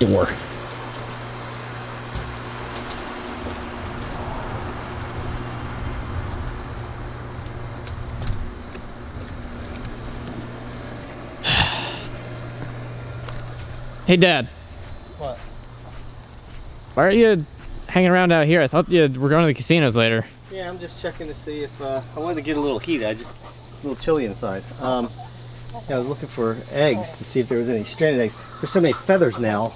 door. Hey, Dad. What? Why are you hanging around out here? I thought you were going to the casinos later. Yeah, I'm just checking to see if I wanted to get a little heat. A little chilly inside. Yeah, I was looking for eggs to see if there was any stranded eggs. There's so many feathers now.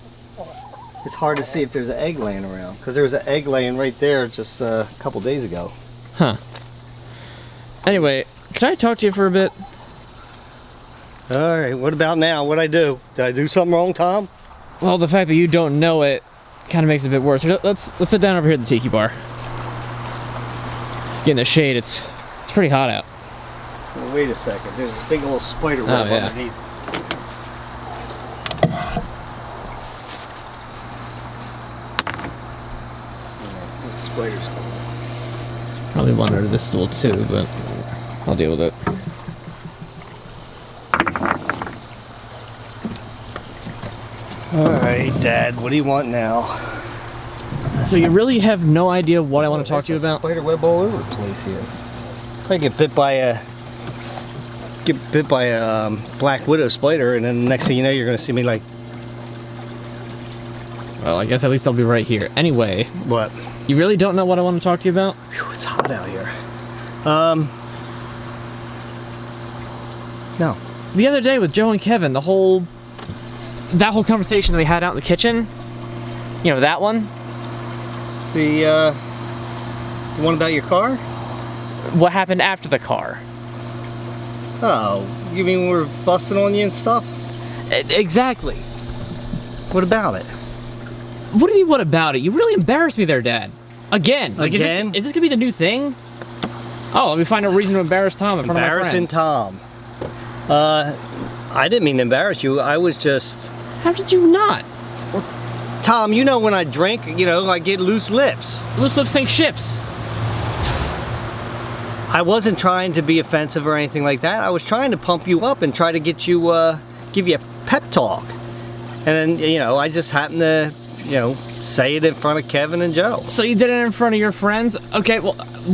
It's hard to see if there's an egg laying around because there was an egg laying right there just a couple days ago. Huh. Anyway, can I talk to you for a bit? All right. What about now? What'd I do? Did I do something wrong, Tom? Well, the fact that you don't know it kind of makes it a bit worse. Let's sit down over here at the tiki bar. Get in the shade. It's pretty hot out. Well, wait a second. There's this big old spider web underneath. Yeah, spiders. Probably one under this stool too, but I'll deal with it. All right, Dad. What do you want now? So you really have no idea what I want to talk to you about? Spider web all over the place here. I get bit by a black widow spider, and then the next thing you know, you're gonna see me like. Well, I guess at least I'll be right here. Anyway. What? You really don't know what I want to talk to you about? Whew, it's hot out here. No. The other day with Joe and Kevin, that whole conversation that we had out in the kitchen. You know, that one? The one about your car? What happened after the car? Oh, you mean we were busting on you and stuff? Exactly. What about it? What do you mean, what about it? You really embarrassed me there, Dad. Again. Like, Again? Is this gonna be the new thing? Oh, let me find a reason to embarrass Tom in front of my friends. Embarrassing Tom. I didn't mean to embarrass you. I was just... How did you not? Well, Tom, you know when I drink, you know, I get loose lips. Loose lips sink ships. I wasn't trying to be offensive or anything like that. I was trying to pump you up and try to get you, give you a pep talk. And then, you know, I just happened to, you know, say it in front of Kevin and Joe. So you did it in front of your friends? Okay, well,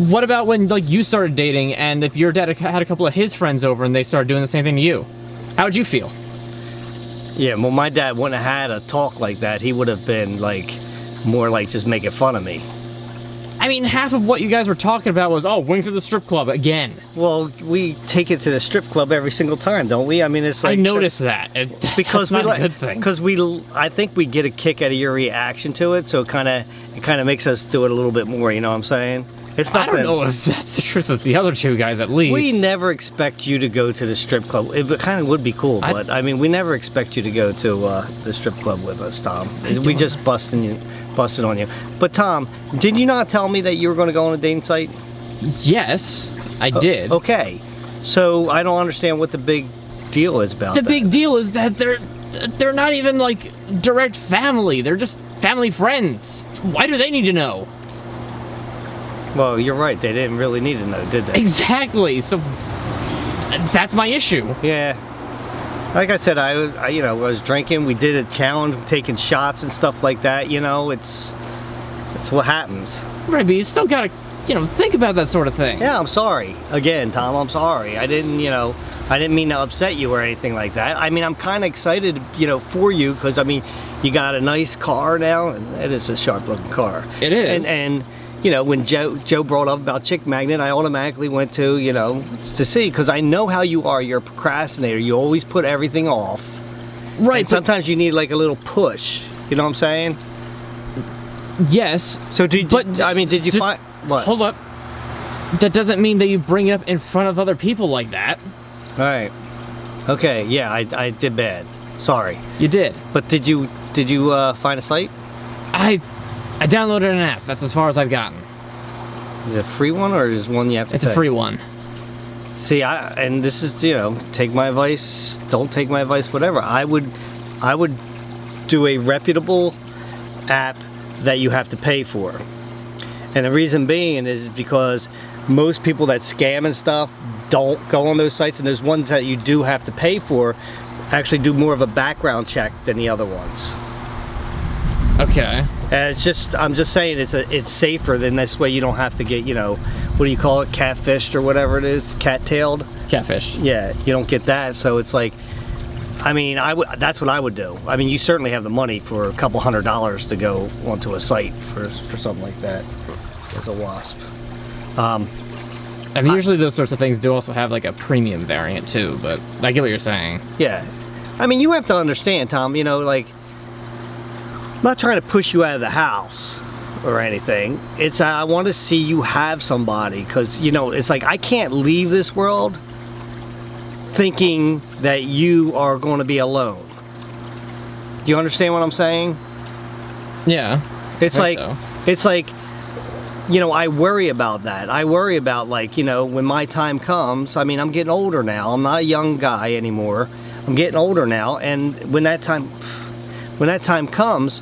what about when, like, you started dating and if your dad had a couple of his friends over and they started doing the same thing to you? How would you feel? Yeah, well, my dad wouldn't have had a talk like that. He would have been, like, more like just making fun of me. I mean, half of what you guys were talking about was, oh, wing to the strip club again. Well, we take it to the strip club every single time, don't we? I mean, it's like... I noticed that. Because that's not a good thing. Because I think we get a kick out of your reaction to it, so it kind of makes us do it a little bit more, you know what I'm saying? It's not. I don't know if that's the truth with the other two guys, at least. We never expect you to go to the strip club. It kind of would be cool, but I mean, we never expect you to go to the strip club with us, Tom. We just busted on you. But Tom, did you not tell me that you were going to go on a dating site? Yes, I did. Okay, so I don't understand what the big deal is about that. The big deal is that they're not even like direct family. They're just family friends. Why do they need to know? Well, you're right. They didn't really need to know, did they? Exactly. So that's my issue. Yeah. Like I said, I was drinking. We did a challenge, taking shots and stuff like that. You know, it's what happens. Right, but you still gotta, think about that sort of thing. Yeah, I'm sorry. Again, Tom, I'm sorry. I didn't mean to upset you or anything like that. I mean, I'm kind of excited, for you because I mean, you got a nice car now, and it is a sharp-looking car. It is. And when Joe brought up about Chick Magnet, I automatically went to, to see, because I know how you are. You're a procrastinator. You always put everything off. Right. And sometimes you need like a little push. You know what I'm saying? Yes. So did you find what? Hold up. That doesn't mean that you bring it up in front of other people like that. All right. Okay. Yeah, I did bad. Sorry. You did. But did you find a site? I downloaded an app. That's as far as I've gotten. Is it a free one or is one you have to It's take? a free one. See, and this is, take my advice, don't take my advice, whatever. I would do a reputable app that you have to pay for. And the reason being is because most people that scam and stuff don't go on those sites, and those ones that you do have to pay for actually do more of a background check than the other ones. Okay. And I'm just saying it's safer, than this way you don't have to get, what do you call it, catfished or whatever it is, cat-tailed? Catfish. Yeah, you don't get that, so it's like, I mean, that's what I would do. I mean, you certainly have the money for a couple $100s to go onto a site for something like that as a wasp. I mean, usually those sorts of things do also have like a premium variant too, but I get what you're saying. Yeah. I mean, you have to understand, Tom, like, I'm not trying to push you out of the house or anything. It's I want to see you have somebody, because, it's like I can't leave this world thinking that you are going to be alone. Do you understand what I'm saying? Yeah. It's like, so. it's like, I worry about that. I worry about, like, when my time comes. I mean, I'm getting older now. I'm not a young guy anymore. I'm getting older now, and when that time comes,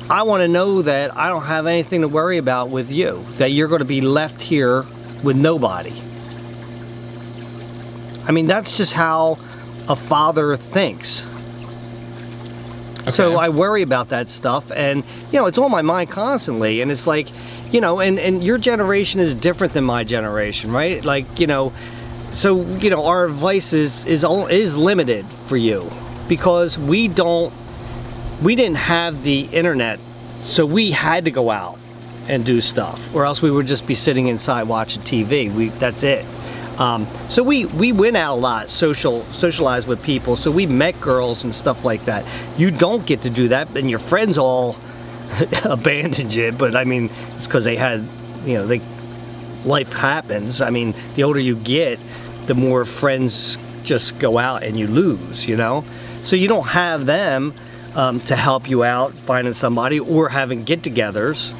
I want to know that I don't have anything to worry about with you. That you're going to be left here with nobody. I mean, that's just how a father thinks. Okay. So I worry about that stuff, and it's on my mind constantly, and it's like, and your generation is different than my generation, right? Like, so our advice is limited for you, because we didn't have the internet, so we had to go out and do stuff, or else we would just be sitting inside watching TV. That's it. So we went out a lot, socialized with people, so we met girls and stuff like that. You don't get to do that, and your friends all abandoned you, but I mean, it's because they had, life happens. I mean, the older you get, the more friends just go out and you lose, So you don't have them to help you out finding somebody, or having get-togethers.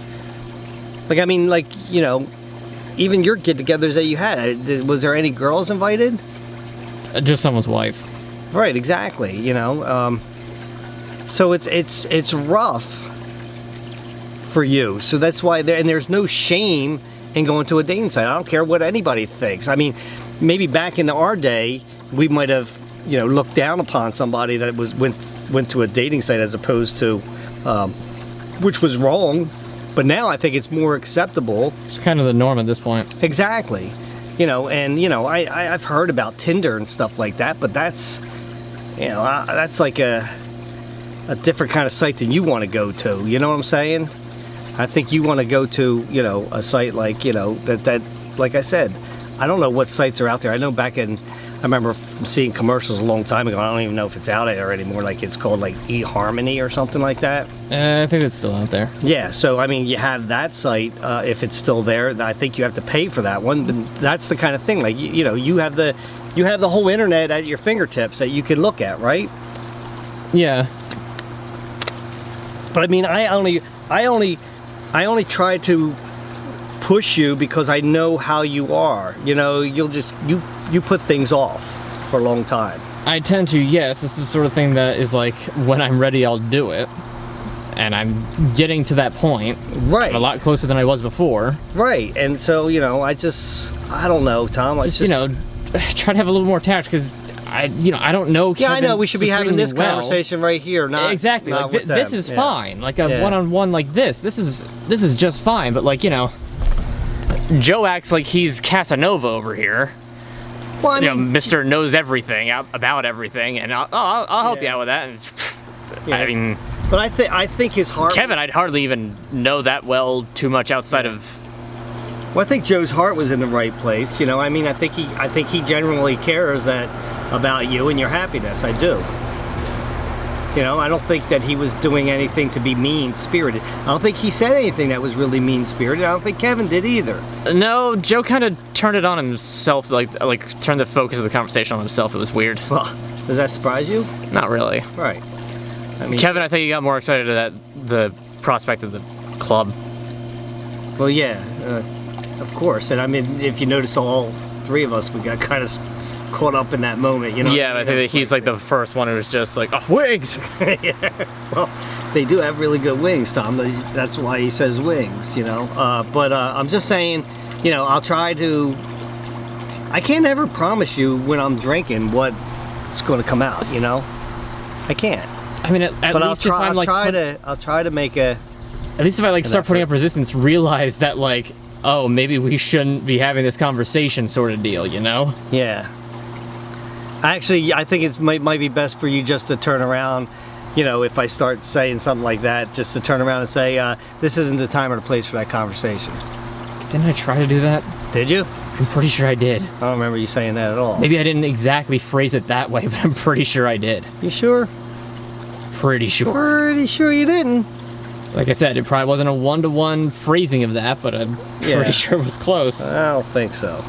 Like, I mean, like, even your get-togethers that you had, was there any girls invited? Just someone's wife. Right, exactly. So it's rough for you. So that's why there's no shame in going to a dating site. I don't care what anybody thinks. I mean, maybe back in our day, we might have looked down upon somebody that went to a dating site, as opposed to, which was wrong. But now I think it's more acceptable. It's kind of the norm at this point. Exactly. I've heard about Tinder and stuff like that, but that's, that's like a different kind of site than you want to go to. You know what I'm saying? I think you want to go to, a site like, that, like I said, I don't know what sites are out there. I know I remember seeing commercials a long time ago. I don't even know if it's out there anymore. Like, it's called like eHarmony or something like that. I think it's still out there. Yeah, so I mean, you have that site. If it's still there, I think you have to pay for that one. But that's the kind of thing. Like, you have the whole internet at your fingertips that you can look at, right? Yeah. But I mean, I only try to push you because I know how you are. You put things off for a long time. I tend to, yes. This is the sort of thing that is like, when I'm ready, I'll do it. And I'm getting to that point. Right. I'm a lot closer than I was before. Right. And so, I don't know, Tom. Try to have a little more tact, because I don't know Kevin. Yeah, I know. We should be having this well. Conversation right here, not exactly. Not like, this is fine. Like a one-on-one like this. This is just fine. But, like, Joe acts like he's Casanova over here. Well, I mean, Mr. knows everything about everything, and I'll help you out with that. And I mean, but I think his heart. Kevin, I'd hardly even know that well too much outside of. Well, I think Joe's heart was in the right place. I mean, I think he genuinely cares about you and your happiness. I do. I don't think that he was doing anything to be mean-spirited. I don't think he said anything that was really mean-spirited. I don't think Kevin did either. No, Joe kind of turned it on himself, like turned the focus of the conversation on himself. It was weird. Well, does that surprise you? Not really. Right. I mean, Kevin, I think he got more excited at the prospect of the club. Well, yeah, of course. And I mean, if you notice, all three of us, we got kind of caught up in that moment, Yeah, I think that he's like the first one who was just like, oh, wings! Yeah, well, they do have really good wings, Tom. That's why he says wings, But I'm just saying, I'll try to. I can't ever promise you when I'm drinking what's going to come out, I can't. I mean, at But least if I'm like, I'll try to make a. at least if I like start putting effort. up resistance, realize that like, oh, maybe we shouldn't be having this conversation, sort of deal, you know? Yeah. Actually, I think it might be best for you just to turn around. You know, if I start saying something like that, just to turn around and say, this isn't the time or the place for that conversation. Didn't I try to do that? Did you? I'm pretty sure I did. I don't remember you saying that at all. Maybe I didn't exactly phrase it that way, but I'm pretty sure I did. You sure? Pretty sure. Pretty sure you didn't. Like I said, it probably wasn't a one-to-one phrasing of that, but I'm pretty sure it was close. I don't think so.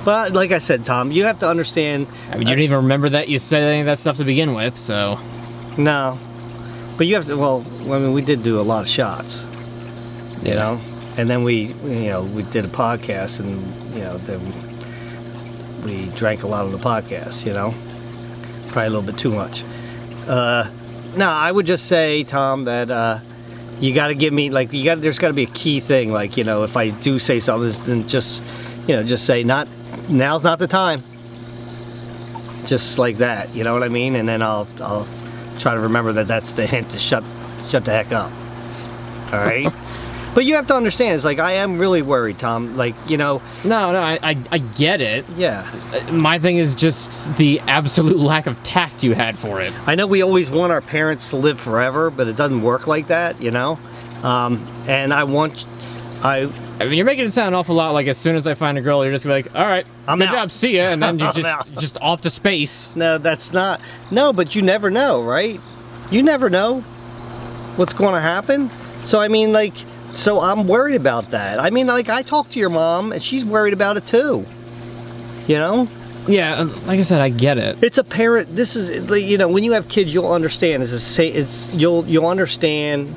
But like I said, Tom, you have to understand. I mean, you didn't even remember that you said any of that stuff to begin with, so. No. But you have to, well, I mean, we did do a lot of shots. You know? And then we did a podcast, and, you know, then we drank a lot on the podcast, you know? Probably a little bit too much. No, I would just say, Tom, that you got to give me, like, there's got to be a key thing, like, you know, if I do say something, then just, you know, just say, now's not the time. Just like that, you know what I mean? And then I'll try to remember that that's the hint to shut the heck up. All right? But you have to understand, it's like, I am really worried, Tom. Like, you know. No, I get it. Yeah. My thing is just the absolute lack of tact you had for it. I know we always want our parents to live forever, but it doesn't work like that, you know? And I mean, you're making it sound an awful lot like as soon as I find a girl, you're just gonna be like, all right, good job, see ya, and then you're just off to space. No, that's not. No, but you never know, right? You never know what's going to happen. So, I mean, like, so I'm worried about that. I mean, like, I talked to your mom, and she's worried about it too. You know? Yeah, like I said, I get it. It's a parent. This is, you know, when you have kids, you'll understand. You'll understand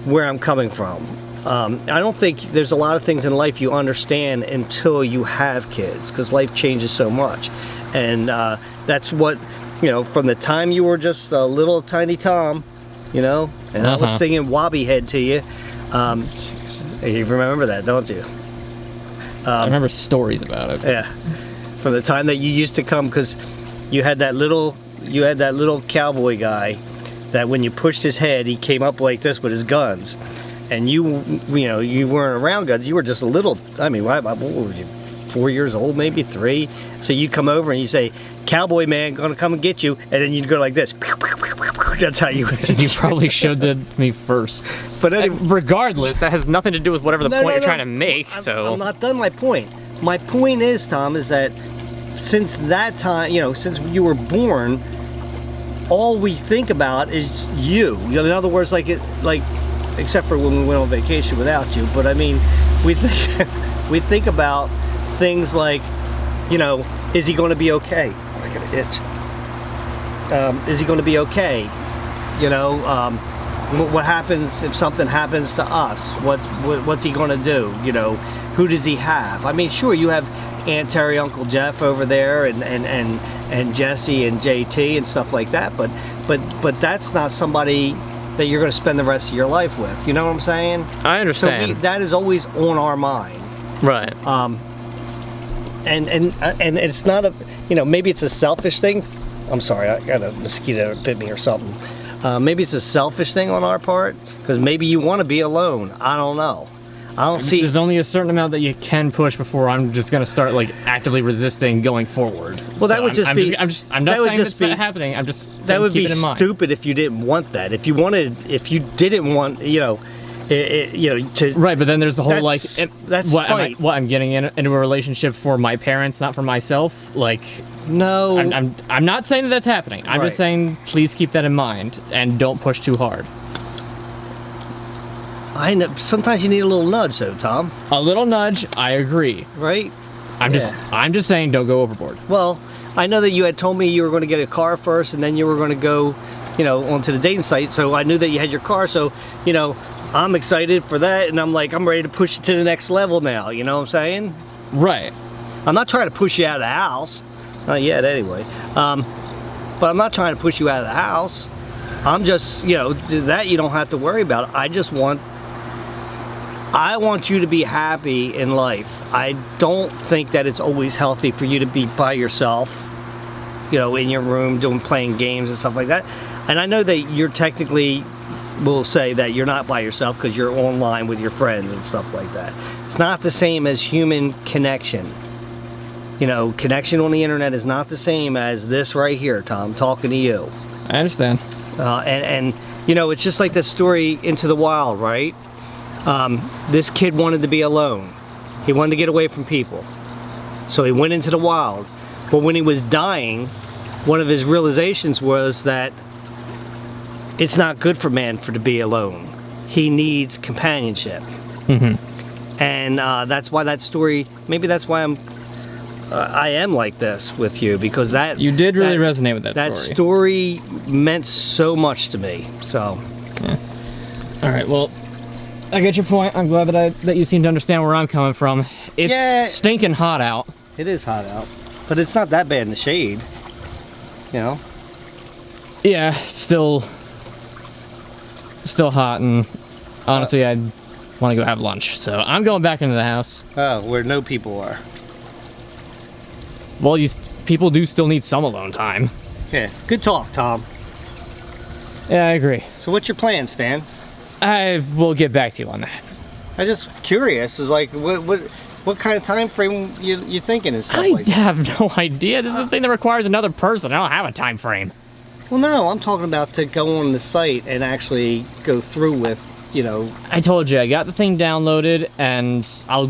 where I'm coming from. I don't think there's a lot of things in life you understand until you have kids, because life changes so much. And that's what, you know, from the time you were just a little tiny Tom, you know, and I was singing Wobby Head to you. You remember that, don't you? I remember stories about it. Yeah. From the time that you used to come, because you had that little cowboy guy that when you pushed his head, he came up like this with his guns. And you know, you weren't around guns. You were just a little, I mean, what were you, 4 years old, maybe 3? So you come over and you say, "Cowboy man, gonna come and get you," and then you'd go like this. That's how you. You probably showed that to me first. But anyway, regardless, that has nothing to do with whatever the point you're trying to make. I'm not done my point. My point is, Tom, is that since that time, you know, since you were born, all we think about is you. In other words, except for when we went on vacation without you. But I mean, we think about things like, you know, is he going to be okay? I got an itch. Is he going to be okay? You know, what happens if something happens to us? What's he going to do? You know, who does he have? I mean, sure, you have Aunt Terry, Uncle Jeff over there, and Jesse and JT and stuff like that. But that's not somebody that you're going to spend the rest of your life with. You know what I'm saying? I understand. So that is always on our mind. Right. And it's not a, you know, maybe it's a selfish thing. I'm sorry, I got a mosquito that bit me or something. Maybe it's a selfish thing on our part, because maybe you want to be alone. I don't know. I don't see. There's only a certain amount that you can push before I'm just going to start like actively resisting going forward. Well, that would just be. I'm not saying that's not happening. I'm just. That would be keep it in mind. stupid if you didn't want that. If you didn't want, you know, to. Right, but then there's the whole like. That's spite. I'm getting into a relationship for my parents, not for myself. Like. No. I'm not saying that that's happening. I'm just saying please keep that in mind and don't push too hard. I know. Sometimes you need a little nudge, though, Tom. A little nudge, I agree. Right? I'm just saying don't go overboard. Well, I know that you had told me you were going to get a car first, and then you were going to go, you know, onto the dating site. So I knew that you had your car. So, you know, I'm excited for that, and I'm like, I'm ready to push it to the next level now. You know what I'm saying? Right. I'm not trying to push you out of the house. Not yet, anyway. But I'm not trying to push you out of the house. I'm just, you know, that you don't have to worry about. I want you to be happy in life. I don't think that it's always healthy for you to be by yourself, you know, in your room playing games and stuff like that. And I know that you're technically will say that you're not by yourself because you're online with your friends and stuff like that. It's not the same as human connection. You know, connection on the internet is not the same as this right here, Tom, talking to you. I understand. And you know, it's just like the story Into the Wild, right? This kid wanted to be alone. He wanted to get away from people. So he went into the wild. But when he was dying, one of his realizations was that it's not good for man to be alone. He needs companionship. Mm-hmm. And that's why that story, maybe that's why I am like this with you, because that you did really resonate with that story. That story meant so much to me. So yeah. All right, well, I get your point. I'm glad that you seem to understand where I'm coming from. It's stinking hot out. It is hot out, but it's not that bad in the shade, you know. Yeah, it's still hot, and honestly, I want to go have lunch. So I'm going back into the house. Oh, where no people are. Well, people do still need some alone time. Yeah, good talk, Tom. Yeah, I agree. So what's your plan, Stan? I will get back to you on that. I'm just curious, is like, what kind of time frame you thinking and stuff like that? I have no idea. This is a thing that requires another person. I don't have a time frame. Well, no, I'm talking about to go on the site and actually go through with, you know. I told you, I got the thing downloaded, and I'll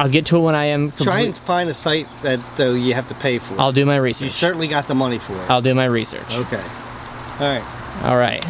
get to it when I am complete. Try and find a site that you have to pay for. I'll do my research. You certainly got the money for it. I'll do my research. Okay. All right. All right.